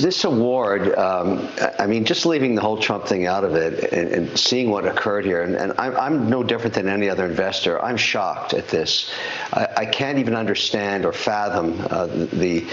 This award, I mean, just leaving the whole Trump thing out of it and seeing what occurred here, and I'm no different than any other investor. I'm shocked at this. I can't even understand or fathom the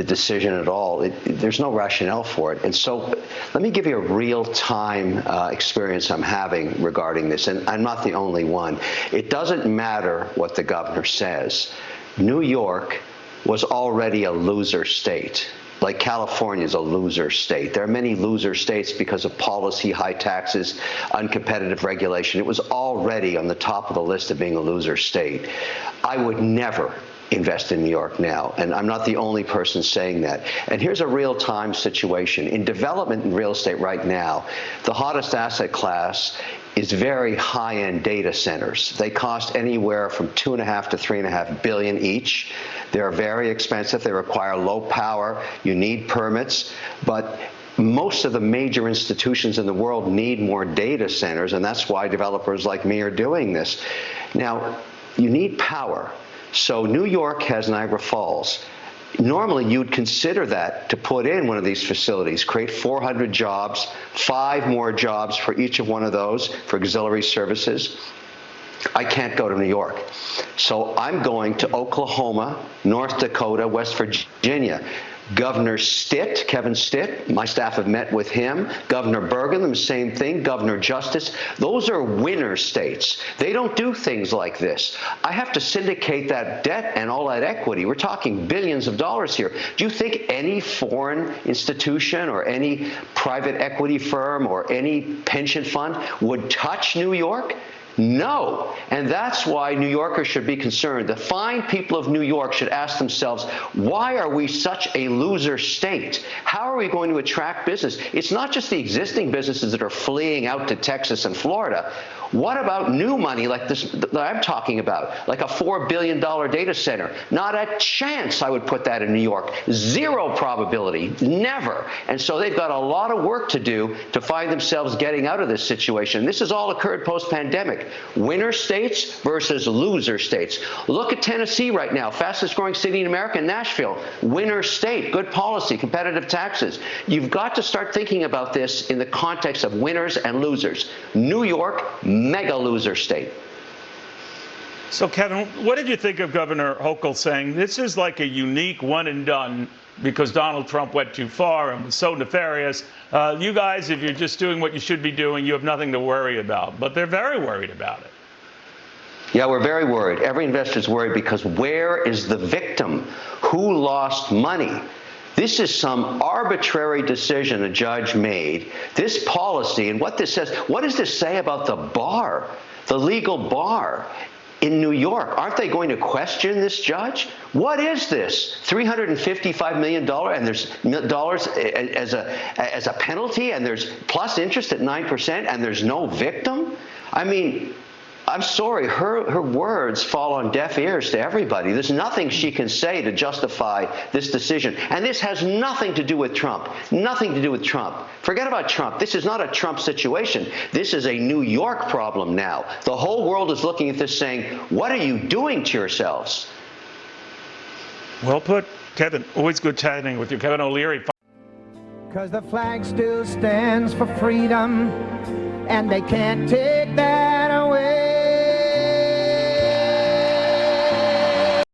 decision at all. There's no rationale for it. And so let me give you a real-time experience I'm having regarding this, and I'm not the only one. It doesn't matter what the governor says. New York was already a loser state. Like California is a loser state. There are many loser states because of policy, high taxes, uncompetitive regulation. It was already on the top of the list of being a loser state. I would never invest in New York now, and I'm not the only person saying that. And here's a real-time situation. In development in real estate right now, the hottest asset class is very high-end data centers. They cost anywhere from $2.5 to $3.5 billion each. They're very expensive. They require low power. You need permits, but most of the major institutions in the world need more data centers, and that's why developers like me are doing this. Now, you need power. So New York has Niagara Falls. Normally, you'd consider that to put in one of these facilities, create 400 jobs, 5 more jobs for each of one of those for auxiliary services. I can't go to New York. So I'm going to Oklahoma, North Dakota, West Virginia. Governor Stitt, Kevin Stitt, my staff have met with him. Governor Burgum, the same thing. Governor Justice. Those are winner states. They don't do things like this. I have to syndicate that debt and all that equity. We're talking billions of dollars here. Do you think any foreign institution or any private equity firm or any pension fund would touch New York? No. And that's why New Yorkers should be concerned. The fine people of New York should ask themselves, why are we such a loser state? How are we going to attract business? It's not just the existing businesses that are fleeing out to Texas and Florida. What about new money like this that I'm talking about, like a $4 billion data center? Not a chance I would put that in New York. Zero probability. Never. And so they've got a lot of work to do to find themselves getting out of this situation. This has all occurred post-pandemic. Winner states versus loser states. Look at Tennessee right now, fastest growing city in America, Nashville. Winner state, good policy, competitive taxes. You've got to start thinking about this in the context of winners and losers. New York, mega loser state. So, Kevin, what did you think of Governor Hochul saying this is like a unique one and done because Donald Trump went too far and was so nefarious? You guys, if you're just doing what you should be doing, you have nothing to worry about. But they're very worried about it. Yeah, we're very worried. Every investor's worried because where is the victim? Who lost money? This is some arbitrary decision a judge made. This policy and what this says, what does this say about the bar, the legal bar in New York? Aren't they going to question this judge? What is this? $355 million and there's dollars as a penalty and there's plus interest at 9% and there's no victim? I mean, I'm sorry, her words fall on deaf ears to everybody. There's nothing she can say to justify this decision. And this has nothing to do with Trump. Nothing to do with Trump. Forget about Trump. This is not a Trump situation. This is a New York problem now. The whole world is looking at this saying, what are you doing to yourselves? Well put, Kevin. Always good chatting with you. Kevin O'Leary. Because the flag still stands for freedom, and they can't take